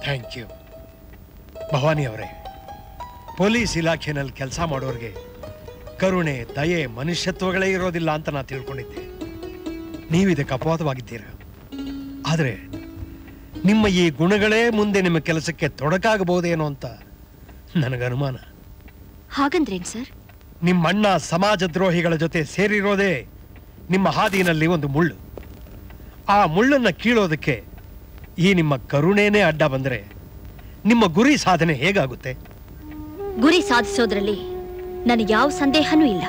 Thank you Bhavani ಅವರೇ. Police ಇಲಾಖೆನಲ್ಲಿ ಕೆಲಸ ಮಾಡೋರಿಗೆ ಕರುಣೆ, ದಯೆ, ಮನುಷ್ಯತ್ವಗಳೇ ಇರೋದಿಲ್ಲ ಅಂತ ನಾನು ತಿಳ್ಕೊಂಡಿದ್ದೆ. ನೀವಿದಕ್ಕೆ ಅಪವಾದವಾಗಿದ್ದೀರ. ಆದರೆ ನಿಮ್ಮ ಈ ಗುಣಗಳೇ ಮುಂದೆ ನಿಮ್ಮ ಕೆಲಸಕ್ಕೆ ತೊಡಕಾಗಬಹುದೇನೋ ಅಂತ ನನಗನುಮಾನ. ಹಾಗಂದ್ರೇನ್ ಸರ್? ನಿಮ್ಮ ಅಣ್ಣ ಸಮಾಜ ದ್ರೋಹಿಗಳ ಜೊತೆ ಸೇರಿರೋದೇ ನಿಮ್ಮ ಹಾದಿನಲ್ಲಿ ಒಂದು ಮುಳ್ಳು. ಆ ಮುಳ್ಳನ್ನು ಕೀಳೋದಕ್ಕೆ ಈ ನಿಮ್ಮ ಕರುಣೆನೇ ಅಡ್ಡ ಬಂದರೆ ನಿಮ್ಮ ಗುರಿ ಸಾಧನೆ ಹೇಗಾಗುತ್ತೆ? ಗುರಿ ಸಾಧಿಸೋದ್ರಲ್ಲಿ ನನಗೆ ಯಾವ ಸಂದೇಹನೂ ಇಲ್ಲ.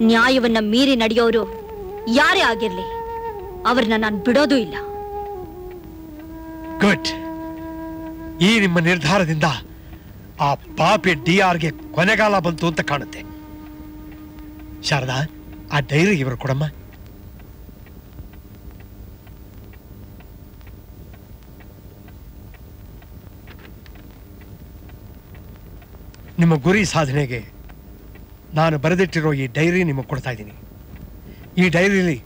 ನ್ಯಾಯವನ್ನ ಮೀರಿ ನಡೆಯೋರು ಯಾರೇ ಆಗಿರ್ಲಿ, ಅವ್ರನ್ನ ನಾನು ಬಿಡೋದೂ ಇಲ್ಲ. ಗುಡ್. ಈ ನಿಮ್ಮ ನಿರ್ಧಾರದಿಂದ ಆ ಪಾಪಿ DRಗೆ ಕೊನೆಗಾಲ ಬಂತು ಅಂತ ಕಾಣುತ್ತೆ. ಶಾರದಾ, ಆ ಡೈರಿ ಇವರು ಕೊಡಮ್ಮ. ನಿಮ್ಮ ಗುರಿ ಸಾಧನೆಗೆ ನಾನು ಬರೆದಿಟ್ಟಿರೋ ಈ ಡೈರಿ ನಿಮಗೆ ಕೊಡ್ತಾ ಇದ್ದೀನಿ. ಈ ಡೈರಿಲಿ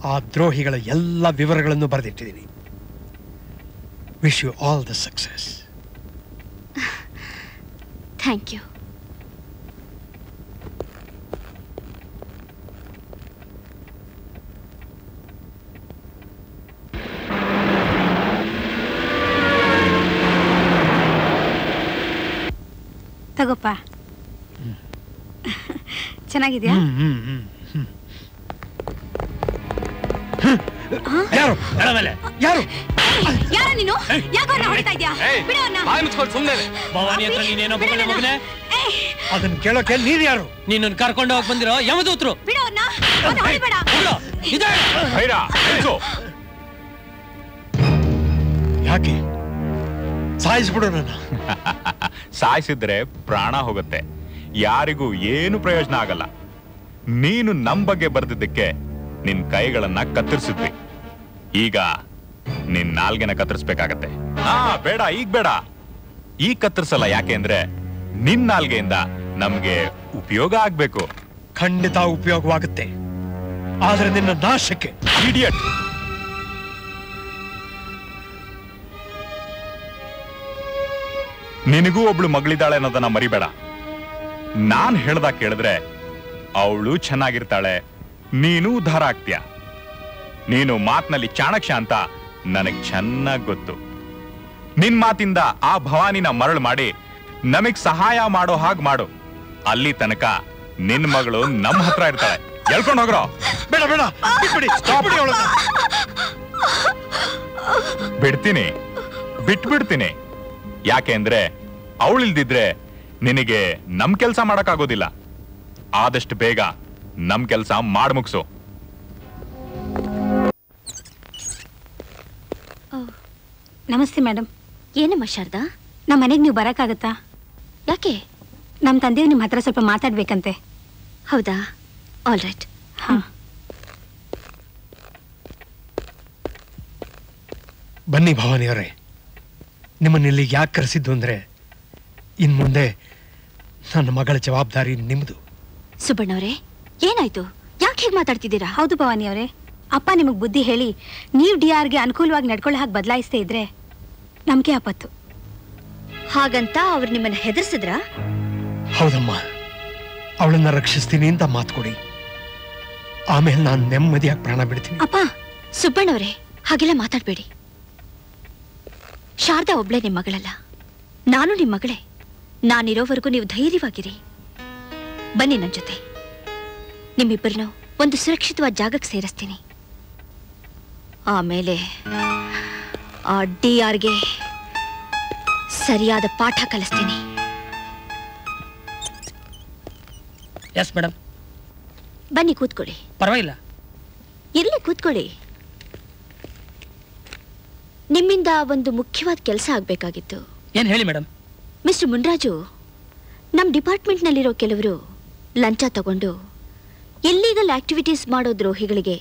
ಆ ದ್ರೋಹಿಗಳ ಎಲ್ಲ ವಿವರಗಳನ್ನು ಬರೆದಿಟ್ಟಿದ್ದೀನಿ. Wish you all the success. Thank you. ತಗೋಪ್ಪ. ಚೆನ್ನಾಗಿದ್ಯಾ? ಯಾರು ಯಾರು ಯಾರ ನೀನು? ಯಾಕವ್ರನ್ನ ಹೊಡಿತಾ ಇದ್ಯಾ? ಭವಾನಿ ಹತ್ರ ನೀನೇನೋ ಮಗನೇ. ಅದನ್ನ ಕೇಳೋಕೆ ನೀನ್ ಯಾರು? ನೀನನ್ನು ಕರ್ಕೊಂಡು ಹೋಗಿ ಬಂದಿರೋ ಯಮದೂತರು. ಯಾಕೆ ಸಾಯಿಸ್ಬಿಡು ನನ್ನ? ಸಾಯಿಸಿದ್ರೆ ಪ್ರಾಣ ಹೋಗುತ್ತೆ, ಯಾರಿಗೂ ಏನು ಪ್ರಯೋಜನ ಆಗಲ್ಲ. ನೀನು ನಮ್ ಬಗ್ಗೆ ಬರ್ದಿದ್ದಕ್ಕೆ ನಿನ್ ಕೈಗಳನ್ನ ಕತ್ತರಿಸಿದ್ವಿ. ಈಗ ನಿನ್ ನಾಲ್ಗೆನ ಕತ್ತರಿಸ್ಬೇಕಾಗತ್ತೆ. ಬೇಡ, ಈಗ ಬೇಡ. ಈಗ ಕತ್ತರಿಸಲ್ಲ. ಯಾಕೆ ಅಂದ್ರೆ ನಿನ್ ನಾಲ್ಗೆಯಿಂದ ನಮ್ಗೆ ಉಪಯೋಗ ಆಗ್ಬೇಕು. ಖಂಡಿತ ಉಪಯೋಗವಾಗುತ್ತೆ, ಆದ್ರೆ ನಿನ್ನ ನಾಶಕ್ಕೆ. ಇಡಿಯಟ್. ನಿನಗೂ ಒಬ್ಳು ಮಗಳಿದ್ದಾಳೆ ಅನ್ನೋದನ್ನ ಮರಿಬೇಡ. ನಾನ್ ಹೇಳ್ದಾಗ ಕೇಳಿದ್ರೆ ಅವಳು ಚೆನ್ನಾಗಿರ್ತಾಳೆ, ನೀನು ಉದ್ಧಾರ ಆಗ್ತೀಯ. ನೀನು ಮಾತಿನಲ್ಲಿ ಚಾಣಕ್ಯ ಅಂತ ನನಗ್ ಚೆನ್ನಾಗ್ ಗೊತ್ತು. ನಿನ್ ಮಾತಿಂದ ಆ ಭವಾನಿನ ಮರಳು ಮಾಡಿ ನಮಗ್ ಸಹಾಯ ಮಾಡೋ ಹಾಗೆ ಮಾಡು. ಅಲ್ಲಿ ತನಕ ನಿನ್ ಮಗಳು ನಮ್ಮ ಹತ್ರ ಇರ್ತಾಳೆ. ಎಳ್ಕೊಂಡು ಹೋಗ್ರೋ. ಬೇಡ ಬೇಡ, ಬಿಡ್ತೀನಿ, ಬಿಟ್ಬಿಡ್ತೀನಿ. ಯಾಕೆ ಅಂದ್ರೆ ಅವಳಿಲ್ದಿದ್ರೆ ನಿನಗೆ ನಮ್ ಕೆಲ್ಸ ಮಾಡಕ್ಕಾಗೋದಿಲ್ಲ. ಆದಷ್ಟು ಬೇಗ ನಮ್ ಕೆಲ್ಸ ಮಾಡ್ ಮುಗ್ಸು. ನಮಸ್ತೆ ಮೇಡಮ್. ಏನಮ್ಮ ಶಾರದಾ? ನಮ್ಮ ಮನೆಗೆ ನೀವು ಬರಕ್ಕಾಗತ್ತಾ? ಯಾಕೆ? ನಮ್ಮ ತಂದೆಯವ್ರು ನಿಮ್ಮ ಹತ್ರ ಸ್ವಲ್ಪ ಮಾತಾಡ್ಬೇಕಂತೆ. ಹೌದಾ? All right. ಹಾ, ಬನ್ನಿ ಭವಾನಿ ಅವರೇ. ನಿಮ್ಮನ್ನಿಲ್ಲಿ ಯಾಕೆ ಕರೆಸಿದ್ದು ಅಂದ್ರೆ ಇನ್ ಮುಂದೆ ನನ್ನ ಮಗಳ ಜವಾಬ್ದಾರಿ ನಿಮ್ದು. ಸುಬ್ಬಣ್ಣವ್ರೆ, ಏನಾಯ್ತು? ಯಾಕೆ ಹೀಗೆ ಮಾತಾಡ್ತಿದ್ದೀರಾ? ಹೌದು ಭವಾನಿ ಅವರೇ, ಅಪ್ಪ ನಿಮಗೆ ಬುದ್ಧಿ ಹೇಳಿ ನೀವು DRಗೆ ಅನುಕೂಲವಾಗಿ ನಡ್ಕೊಳ್ಳೋ ಹಾಗೆ ಬದಲಾಯಿಸ್ತೇ ಇದ್ರೆ ನಮ್ಗೆ ಆಪತ್ತು. ಹಾಗಂತ ಅವ್ರು ನಿಮ್ಮನ್ನ ಹೆದರ್ಸಿದ್ರ? ಹೌದಮ್ಮ, ಅವಳನ್ನ ರಕ್ಷಿಸ್ತೀನಿ ಅಂತ ಮಾತು ಕೊಡಿ, ಆಮೇಲೆ ನಾನು ನೆಮ್ಮದಿಯಾಗಿ ಪ್ರಾಣ ಬಿಡ್ತೀನಿ. ಅಪ್ಪ, ಸುಬ್ಬಣ್ಣವ್ರೆ, ಹಾಗೆಲ್ಲ ಮಾತಾಡ್ಬೇಡಿ. ಶಾರದಾ ಒಬ್ಳೆ ನಿಮ್ಮ ಮಗಳಲ್ಲ, ನಾನು ನಿಮ್ಮ ಮಗಳೇ. ನಾನಿರೋವರೆಗೂ ನೀವು ಧೈರ್ಯವಾಗಿರಿ. ಬನ್ನಿ ನನ್ನ ಜೊತೆ. ನಿಮ್ಮಿಬ್ಬರನ್ನು ಒಂದು ಸುರಕ್ಷಿತವಾದ ಜಾಗಕ್ಕೆ ಸೇರಿಸ್ತೀನಿ. ಆಮೇಲೆ ಆ DRಗೆ ಸರಿಯಾದ ಪಾಠ ಕಲಿಸ್ತೀನಿ. Yes madam. ಬನ್ನಿ ಕೂತ್ಕೊಳ್ಳಿ. ಪರವಾಗಿಲ್ಲ, ಇರ್ಲಿ ಕೂತ್ಕೊಳ್ಳಿ. ನಿಮ್ಮಿಂದ ಒಂದು ಮುಖ್ಯವಾದ ಕೆಲಸ ಆಗ್ಬೇಕಾಗಿತ್ತು. ಏನ್ ಹೇಳಿ ಮೇಡಮ್? ಮಿಸ್ಟರ್ ಮುನ್ರಾಜು, ನಮ್ಮ ಡಿಪಾರ್ಟ್ಮೆಂಟ್ನಲ್ಲಿರೋ ಕೆಲವರು ಲಂಚ ತಗೊಂಡು ಇಲ್ಲೀಗಲ್ ಆಕ್ಟಿವಿಟೀಸ್ ಮಾಡೋ ದ್ರೋಹಿಗಳಿಗೆ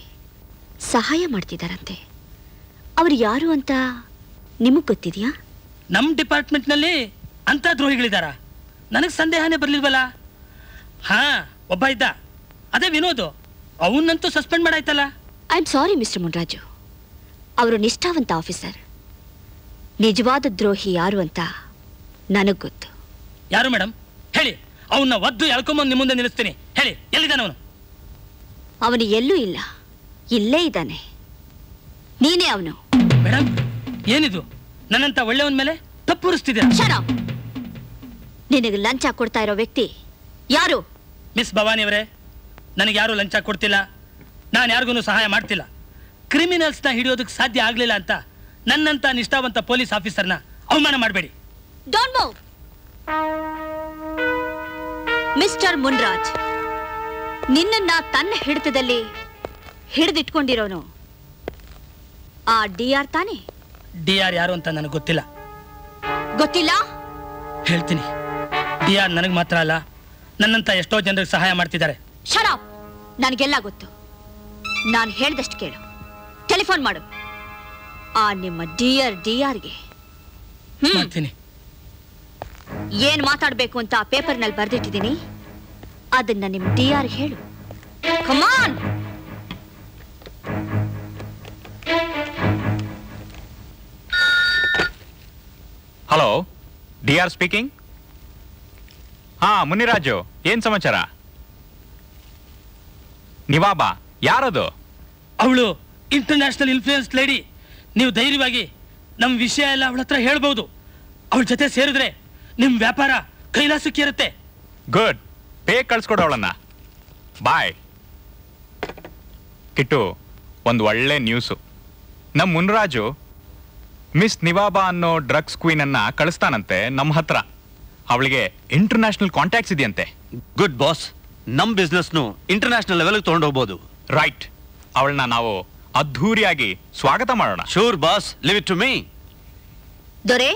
ಸಹಾಯ ಮಾಡ್ತಿದ್ದಾರಂತೆ. ಅವ್ರು ಯಾರು ಅಂತ ನಿಮಗ್ ಗೊತ್ತಿದೆಯಾ? ನಮ್ಮ ಡಿಪಾರ್ಟ್ಮೆಂಟ್ನಲ್ಲಿ ಅಂತ ದ್ರೋಹಿಗಳಿದಾರ? ನನಗೆ ಸಂದೇಹನೇ ಬರ್ಲಿಲ್ವಲ್ಲ. ಹಾ, ಒಬ್ಬ ಇದ್ದ, ಅದೇ ವಿನೋದ್. ಅವನ್ನಂತೂ ಸಸ್ಪೆಂಡ್ ಮಾಡಾಯ್ತಲ್ಲ. I am sorry mister Muniraju, ಅವರು ನಿಷ್ಠಾವಂತ ಆಫೀಸರ್. ನಿಜವಾದ ದ್ರೋಹಿ ಯಾರು ಅಂತ ನನಗ್ ಗೊತ್ತು. ಯಾರು ಮೇಡಮ್? ಹೇಳಿ. ಅವನ್ನ ಒದ್ದು ಎಳ್ಕೊಂಬಂದು ನಿಮ್ಮ ಮುಂದೆ ನಿಲ್ಲಿಸ್ತೀನಿ. ಹೇಳಿ, ಎಲ್ಲಿದ್ದಾನೆ ಅವನು? ಅವನು ಎಲ್ಲೂ ಇಲ್ಲ, ಇಲ್ಲೇ ಇದ್ದಾನೆ. ನೀನೇ ಅವನು. ಮೇಡಮ್, ಏನಿದು? ನನ್ನಂತ ಒಳ್ಳೆಯವನ ಮೇಲೆ ತಪ್ಪು ಹೊರಿಸ್ತಿದ್ದೀರಾ? Shut up. ನಿನಗೆ ಲಂಚ ಕೊಡ್ತಾ ಇರೋ ವ್ಯಕ್ತಿ ಯಾರು? ಮಿಸ್ ಭವಾನಿ ಅವರೇ, ನನಗೆ ಯಾರು ಲಂಚ ಕೊಡ್ತಿಲ್ಲ. ನಾನು ಯಾರಿಗೂ ಸಹಾಯ ಮಾಡ್ತಿಲ್ಲ. ಕ್ರಿಮಿನಲ್ಸ್ನ ಹಿಡಿಯೋದಕ್ಕೆ ಸಾಧ್ಯ ಆಗ್ಲಿಲ್ಲ ಅಂತ ನನ್ನಂತ ನಿಷ್ಠಾವಂತ ಪೊಲೀಸ್ ಆಫೀಸರ್ನ ಅವಮಾನ ಮಾಡಬೇಡಿ. Don't move. ಮಿಸ್ಟರ್ ಮುನ್ರಾಜ್, ನಿನ್ನನ್ನ ತನ್ನ ಹಿಡಿತದಲ್ಲಿ ಹಿಡಿದಿಟ್ಕೊಂಡಿರೋನು ಆ ಡಿಆರ್ ತಾನೆ? ಡಿಆರ್ ಯಾರು ಅಂತ ನನಗೆ ಗೊತ್ತಿಲ್ಲ. ಗೊತ್ತಿಲ್ಲ? ಹೇಳ್ತೀನಿ. ಡಿಆರ್ ನನಗೆ ಮಾತ್ರ ಅಲ್ಲ, ನನ್ನಂತ ಎಷ್ಟೋ ಜನರಿಗೆ ಸಹಾಯ ಮಾಡ್ತಿದ್ದಾರೆ. Shut up. ನನಗೆಲ್ಲ ಗೊತ್ತು. ನಾನು ಹೇಳ್ದಷ್ಟು ಕೇಳು. ಟೆಲಿಫೋನ್ ಮಾಡು ಆ ನಿಮ್ಮ ಡಿಆರ್ಗೆ. ಮಾಡ್ತೀನಿ. ಏನ್ ಮಾತಾಡ್ಬೇಕು ಅಂತ ಆ ಪೇಪರ್ನಲ್ಲಿ ಬರ್ದಿಟ್ಟಿದ್ದೀನಿ, ಅದನ್ನ ನಿಮ್ ಡಿಆರ್ ಹೇಳು. ಕಮಾನ್. Hello, DR speaking. ಹಾ, ಮುನಿರಾಜು, ಏನ್ ಸಮಾಚಾರ? ನಿವಾಬಾ ಯಾರದು? ಅವಳು ಇಂಟರ್ನ್ಯಾಷನಲ್ ಇನ್ಫ್ಲೂಯೆನ್ಸ್ ಲೇಡಿ. ನೀವು ಧೈರ್ಯವಾಗಿ ನಮ್ಮ ವಿಷಯ ಎಲ್ಲ ಅವಳ ಹತ್ರ ಹೇಳ್ಬೋದು. ಅವಳ ಜೊತೆ ಸೇರಿದ್ರೆ ನಿಮ್ ವ್ಯಾಪಾರ ಕೈಲಾಸಕ್ಕೆ ಇರುತ್ತೆ. ಗುಡ್. ಪೇ ಕಳ್ಸ್ಕೊಡು ಅವಳನ್ನ. ಬಾಯ್. ಕಿಟ್ಟು, ಒಂದು ಒಳ್ಳೆ ನ್ಯೂಸು. ನಮ್ಮ ಮುನ್ರಾಜು ಮಿಸ್ ನಿವಾಬಾ ಅನ್ನೋ ಡ್ರಗ್ಸ್ ಕ್ವೀನ್ ಅನ್ನ ಕಳಿಸ್ತಾನಂತೆ ನಮ್ಮ ಹತ್ರ. ಅವಳಿಗೆ ಇಂಟರ್ನ್ಯಾಷನಲ್ ಕಾಂಟ್ಯಾಕ್ಟ್ಸ್ ಇದೆಯಂತೆ. Good boss. ನಮ್ ಬಿಸ್ನೆಸ್ನು ಇಂಟರ್ನ್ಯಾಷನಲ್ ಲೆವೆಲ್ಗೆ ತಗೊಂಡು ಹೋಗ್ಬೋದು. ರೈಟ್. ಅವಳನ್ನ ನಾವು ಅದ್ಧೂರಿಯಾಗಿ ಸ್ವಾಗತ ಮಾಡೋಣ. Sure boss, leave it to me. ದೊರೆ,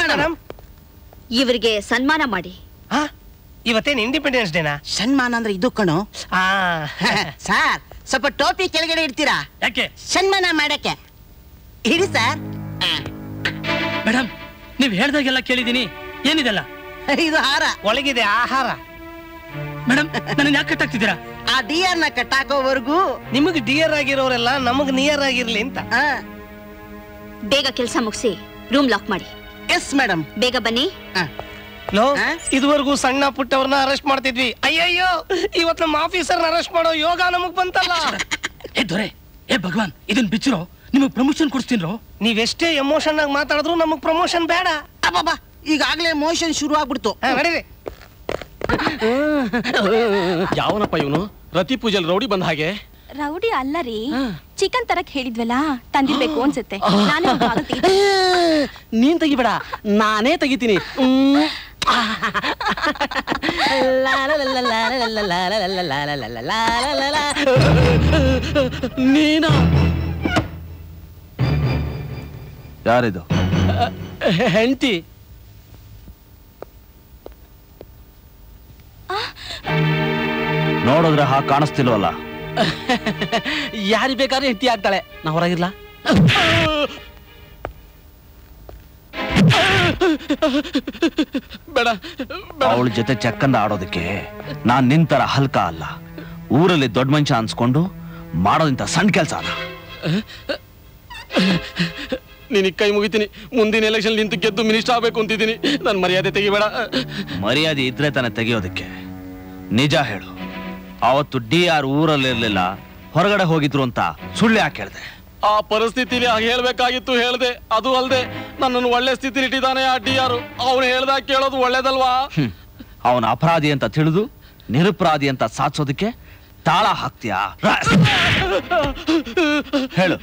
ಮೇಡಮ್. ಇವರಿಗೆ ಸನ್ಮಾನ ಮಾಡಿ. ಇವತ್ತೇನು ಇಂಡಿಪೆಂಡೆನ್ಸ್ ಡೇನಾ? ಸನ್ಮಾನ ಅಂದ್ರೆ ಇದು ಕಣೋ. ಆ ಸರ್, ಸ್ವಲ್ಪ ಟೋಪಿ ಕೆಳಗಡೆ ಇಡ್ತೀರಾ? ಯಾಕೆ? ಸನ್ಮಾನ ಮಾಡಕ್ಕೆ ಇಡಿ ಸರ್. ಮೇಡಮ್, ನೀವು ಹೇಳ್ದಾಗೆಲ್ಲ ಕೇಳಿದೀನಿ. ಏನಿದೆಲ್ಲ? ಇದು ಹಾರ. ಒಳಗಿದೆ ಆಹಾರ. ಮೇಡಮ್, ನನ್ನ ಯಾಕೆ ಕಟ್ಟಾಗ್ತಿದ್ದೀರಾ? ಆ ಡಿಆರ್ ನ ಕಟ್ಟಾಕೋವರೆಗೂ ನಿಮಗೆ ಡಿಯರ್ ಆಗಿರೋರೆಲ್ಲ ನಮಗ್ ನಿಯರ್ ಆಗಿರ್ಲಿ ಅಂತ. ಬೇಗ ಕೆಲಸ ಮುಗಿಸಿ ರೂಮ್ ಲಾಕ್ ಮಾಡಿ. Yes madam. ಬೇಗ ಬನ್ನಿ. ಲೋ, ಇದುವರೆಗೂ ಸಣ್ಣ ಪುಟ್ಟವ್ರನ್ನ ಅರೆಸ್ಟ್ ಮಾಡ್ತಿದ್ವಿ. ಅಯ್ಯಯ್ಯೋ, ಇವತ್ತು ನಮ್ಮ ಆಫೀಸರ್ನ ಅರೆಸ್ಟ್ ಮಾಡೋ ಯೋಗ ನಮಗ್ ಬಂತಲ್ಲ. ಏ ದೊರೆ, ಏ ಭಗವಾನ್, ಇದನ್ ಬಿಚ್ಚಿರೋ, ನಿಮಗ್ ಪ್ರಮೋಷನ್ ಕೊಡ್ಸ್ತೀನ್ರೋ. ನೀವೆಷ್ಟೇ ಎಮೋಷನ್ ಆಗಿ ಮಾತಾಡಿದ್ರು ನಮಗ್ ಪ್ರಮೋಷನ್ ಬೇಡ. ಅಬ್ಬಬ್ಬಾ, ಈಗಾಗ್ಲೇ ಮೋಷನ್ ಶುರು ಆಗ್ಬಿಡ್ತು. ನಡೀರಿ. ಯಾವನಪ್ಪ ಇವನು? ರತಿ ಪೂಜೆಲ್ ರೌಡಿ ಬಂದ ಹಾಗೆ. ರೌಡಿ ಅಲ್ಲ ರೀ, ಚಿಕನ್ ತರಕ್ ಹೇಳಿದ್ವಲ್ಲ, ತಂದಿರ್ಬೇಕು ಅನ್ಸುತ್ತೆ. ನಾನೇ ನೀನ್ ತೆಗಿಬೇಡ, ನಾನೇ ತೆಗಿತೀನಿ. ನೀನು ಯಾರಿದು? ಹೆಂಡತಿ. ನೋಡಿದ್ರೆ ಹಾಗೆ ಕಾಣಿಸ್ತಿಲ್ವಲ್ಲ. ಯಾರಿಗೆ ಬೇಕಾದ್ರೆ ಹೆಂಡತಿ ಆಗ್ತಾಳೆ. ನಾ ಹೊರಗಿರ್ಲಾ? ಬೇಡ. ಅವಳ ಜೊತೆ ಚೆಕ್ಕಂದ ಆಡೋದಕ್ಕೆ ನಾನ್ ನಿಂತರ ಹಲ್ಕ ಅಲ್ಲ. ಊರಲ್ಲಿ ದೊಡ್ಡ ಮನುಷ್ಯ ಅನ್ಸ್ಕೊಂಡು ಮಾಡೋದಿಂತ ಸಣ್ಣ ಕೆಲಸ ಅಲ್ಲ. ನಿನಗೆ ಕೈ ಮುಗಿತೀನಿ. ಮುಂದಿನ ಎಲೆಕ್ಷನ್ ನಿಂತು ಗೆದ್ದು ಮಿನಿಸ್ಟರ್ ಆಗ್ಬೇಕು ಅಂತಿದ್ದೀನಿ. ನನ್ ಮರ್ಯಾದೆ ತೆಗಿಬೇಡ. ಮರ್ಯಾದೆ ಇದ್ರೆ ತಾನೆ ತೆಗೆಯೋದಕ್ಕೆ. ನಿಜ ಹೇಳು, ಅವತ್ತು ಡಿಆರ್ ಊರಲ್ಲಿರ್ಲಿಲ್ಲ, ಹೊರಗಡೆ ಹೋಗಿದ್ರು ಅಂತ ಸುಳ್ಳು ಯಾಕೆ ಹೇಳ್ದೆ? ಆ ಪರಿಸ್ಥಿತಿಲಿ ಹೇಳ್ಬೇಕಾಗಿತ್ತು, ಹೇಳ್ದೆ. ಅದು ಅಲ್ದೆ ನನ್ನನ್ನು ಒಳ್ಳೆ ಸ್ಥಿತಿಲಿ ಇಟ್ಟಿದ್ದಾನೆ ಆ ಡಿಆರ್. ಅವನು ಹೇಳ್ದಾಗ ಕೇಳೋದು ಒಳ್ಳೇದಲ್ವಾ? ಅವನ ಅಪರಾಧಿ ಅಂತ ತಿಳಿದು ನಿರಪರಾಧಿ ಅಂತ ಸಾಧಿಸೋದಕ್ಕೆ ತಾಳ ಹಾಕ್ತೀಯಾ? ಹೇಳು,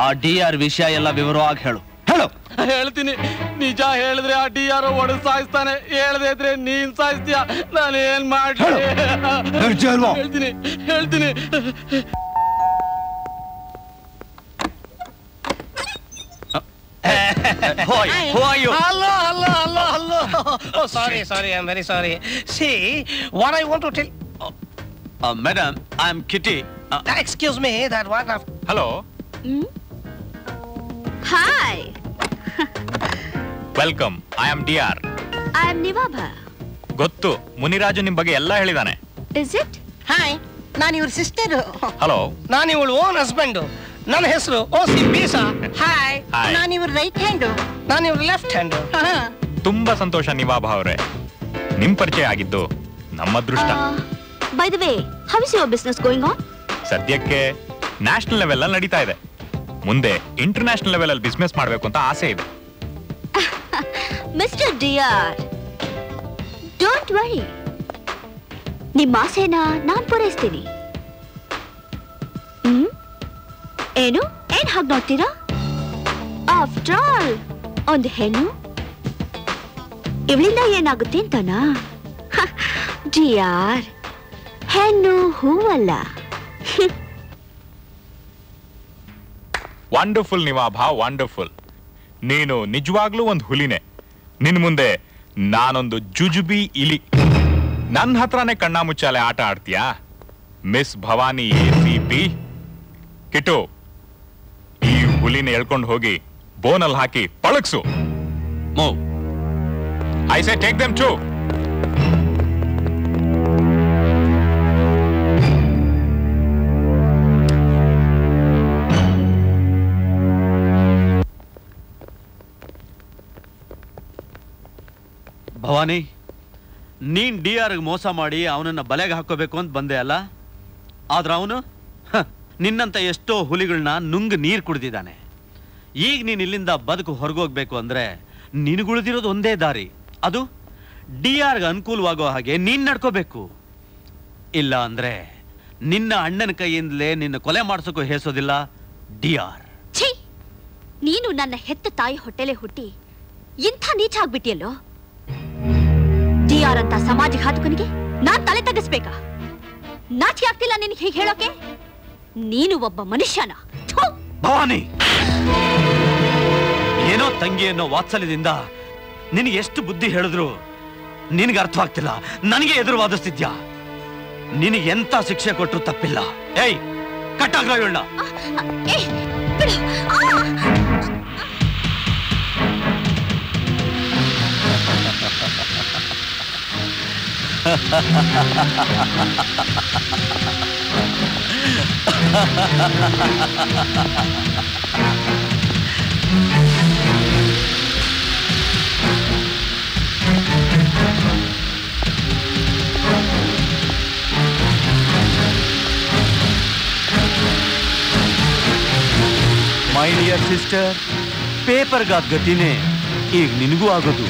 ಆ ಡಿಆರ್ ವಿಷಯ ಎಲ್ಲ ವಿವರವಾಗಿ ಹೇಳು. ಹೇಳು. ಹೇಳ್ತೀನಿ. ನಿಜ ಹೇಳಿದ್ರೆ ಆ ಡಿಆರ್ ಒಡೆದು ಸಾಯಿಸ್ತಾನೆ, ಹೇಳ್ದೆ ಇದ್ರೆ ನೀನ್ ಸಾಯಿಸ್ತೀಯ. ನಾನು ಏನ್ ಮಾಡ್ಲಿ? ಹೇಳ್ತೀನಿ ಹೇಳ್ತೀನಿ. Hello. Sorry. I'm very sorry. See, what I want to tell. Madam, I'm Kitty. Excuse me, that one of. Hello. Hi. Welcome. I am DR. I am ನಿವಾಬಾ. ಗೊತ್ತು, ಮುನಿರಾಜು ನಿಮ್ ಬಗ್ಗೆ ಎಲ್ಲ ಹೇಳಿದಾನೆ. Is it? ಹಾಯ್, ನಾನು ಇವ್ರ ಸಿಸ್ಟರ್. ಹಲೋ. ನಾನು ಇವಳು ಓನ್ ಹಸ್ಬೆಂಡ್. ನನ್ನ ಹೆಸರು ಓಸಿ ಬೀಸಾ. ಹಾಯ್. ನಾನು ಇವ್ರ ರೈಟ್ ಹ್ಯಾಂಡ್. ನಾನು ಇವ್ರ ಲೆಫ್ಟ್ ಹ್ಯಾಂಡ್. ತುಂಬಾ ಸಂತೋಷ ನಿವಾಭ ಅವರೇ, ನಿಮ್ ಪರಿಚಯ ಆಗಿದ್ದು ನಮ್ಮ ಅದೃಷ್ಟ. By the way, how is your business going on? ಸದ್ಯಕ್ಕೆ ನ್ಯಾಷನಲ್ ಲೆವೆಲ್ ಅಲ್ಲಿ ನಡೀತಾ ಇದೆ. ಮುಂದೆ ಇಂಟರ್ನ್ಯಾಷನಲ್ ಲೆವೆಲ್ ಅಲ್ಲಿ ಬಿಸ್ನೆಸ್ ಮಾಡ್ಬೇಕು ಅಂತ ಆಸೆ ಇದೆ. ಮಿಸ್ಟರ್ ಡಿಯರ್, ಡೋಂಟ್ ವರಿ, ನಿಮ್ಮ ಆಸೆನ ನಾನ್ ಪೂರೈಸ್ತೀನಿ. ಏನು ಏನ್ ಹಾಗೆ ನೋಡ್ತೀರಾ? ಆಫ್ಟರ್ ಆಲ್ ಒಂದು ಹೆಣ್ಣು, ಇವಳಿಂದ ಏನಾಗುತ್ತೆ ಅಂತನಾ? ಡಿಯರ್, ಹೆಣ್ಣು ಹೂವಲ್ಲ. Wonderful ನಿವಾಭ, wonderful. ನೀನು ನಿಜವಾಗ್ಲೂ ಒಂದು ಹುಲಿನೇ. ನಿನ್ ಮುಂದೆ ನಾನೊಂದು ಜುಜುಬಿ ಇಲಿ. ನನ್ನ ಹತ್ರನೇ ಕಣ್ಣಾಮುಚ್ಚಾಲೆ ಆಟ ಆಡ್ತೀಯಾ? Miss Bhavani ACP. ಕಿಟ್ಟು, ಈ ಹುಲಿನ ಎಳ್ಕೊಂಡು ಹೋಗಿ ಬೋನಲ್ಲಿ ಹಾಕಿ ಪಳಗ್ಸು. Move. I say take them to. Bhavani, ನೀನ್ DRಗೆ ಮೋಸ ಮಾಡಿ ಅವನನ್ನ ಬಲೆಗೆ ಹಾಕೋಬೇಕು ಅಂತ ಬಂದೆ ಅಲ್ಲ? ಆದ್ರೆ ಅವನು ನಿನ್ನಂತ ಎಷ್ಟೋ ಹುಲಿಗಳನ್ನ ನುಂಗ್ ನೀರು ಕುಡ್ದಿದ್ದಾನೆ. ಈಗ ನೀನ್ ಇಲ್ಲಿಂದ ಬದುಕು ಹೊರಗೋಗ್ಬೇಕು ಅಂದ್ರೆ ನಿನಗುಳಿದಿರೋದು ಒಂದೇ ದಾರಿ, ಅದು DRಗೆ ಅನುಕೂಲವಾಗೋ ಹಾಗೆ ನೀನ್ ನಡ್ಕೋಬೇಕು. ಇಲ್ಲ ಅಂದ್ರೆ ನಿನ್ನ ಅಣ್ಣನ ಕೈಯಿಂದಲೇ ನಿನ್ನ ಕೊಲೆ ಮಾಡ್ಸೋಕ್ಕೂ ಹೇಸೋದಿಲ್ಲ DR. ಛೀ, ನೀನು ನನ್ನ ಹೆತ್ತ ತಾಯಿ ಹೊಟ್ಟೆಲೆ ಹುಟ್ಟಿ ಇಂಥ ನೀಚ ಆಗ್ಬಿಟ್ಟಿಯಲ್ಲೋ. DR ಅಂತ ಸಮಾಜ ಘಾತಕನಿಗೆ ನಾನ್ ತಲೆ ತಗ್ಗಿಸ್ಬೇಕಾ? ನಾಚಿ ಆಗ್ತಿಲ್ಲ ನಿನಗೆ ಹೀಗೆ ಹೇಳೋಕೆ? ನೀನು ಒಬ್ಬ ಮನುಷ್ಯನ? ಭವಾನಿ, ಏನೋ ತಂಗಿ ಅನ್ನೋ ವಾತ್ಸಲ್ಯದಿಂದ ನಿನಗೆ ಎಷ್ಟು ಬುದ್ಧಿ ಹೇಳಿದ್ರು ನಿನಗೆ ಅರ್ಥವಾಗ್ತಿಲ್ಲ. ನನಗೆ ಎದುರು ವಾದಿಸ್ತಿದ್ಯಾ? ನಿನಗೆ ಎಂತ ಶಿಕ್ಷೆ ಕೊಟ್ಟರು ತಪ್ಪಿಲ್ಲ. ಏಯ್, ಕಟ್ಟಾಗ್ರ ಇವಳನ್ನ. ಮೈ ಡಿಯರ್ ಸಿಸ್ಟರ್, ಪೇಪರ್ಗಾದ ಗತಿನೇ ಈಗ ನಿನಗೂ ಆಗೋದು.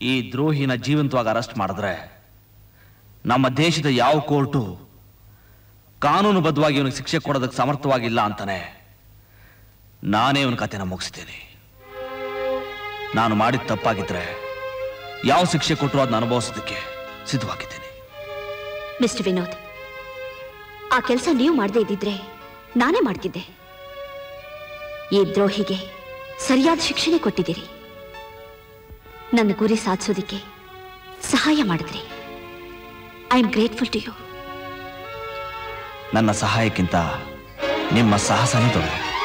ಈ ದ್ರೋಹಿನ ಜೀವಂತವಾಗಿ ಅರೆಸ್ಟ್ ಮಾಡಿದ್ರೆ ನಮ್ಮ ದೇಶದ ಯಾವ ಕೋರ್ಟು ಕಾನೂನುಬದ್ಧವಾಗಿ ಇವನಿಗೆ ಶಿಕ್ಷೆ ಕೊಡೋದಕ್ಕೆ ಸಮರ್ಥವಾಗಿಲ್ಲ ಅಂತಾನೆ ನಾನೇ ಇವನ ಕಥೆನ ಮುಗಿಸ್ತೀನಿ. ನಾನು ಮಾಡಿದ ತಪ್ಪಾಗಿದ್ರೆ ಯಾವ ಶಿಕ್ಷೆ ಕೊಟ್ಟರು ಅದನ್ನ ಅನುಭವಿಸೋದಕ್ಕೆ ಸಿದ್ಧವಾಗಿದ್ದೀನಿ. ಮಿಸ್ಟರ್ ವಿನೋದ್, ಆ ಕೆಲಸ ನೀವು ಮಾಡದೇ ಇದ್ದಿದ್ರೆ ನಾನೇ ಮಾಡ್ತಿದ್ದೆ. ಈ ದ್ರೋಹಿಗೆ ಸರಿಯಾದ ಶಿಕ್ಷೆ ಕೊಟ್ಟಿದ್ದೀರಿ. ನನ್ನ ಗುರಿ ಸಾಧಿಸೋದಕ್ಕೆ ಸಹಾಯ ಮಾಡಿದ್ರಿ. I am grateful to you. ನನ್ನ ಸಹಾಯಕ್ಕಿಂತ ನಿಮ್ಮ ಸಾಹಸನೇ ದೊಡ್ಡದು.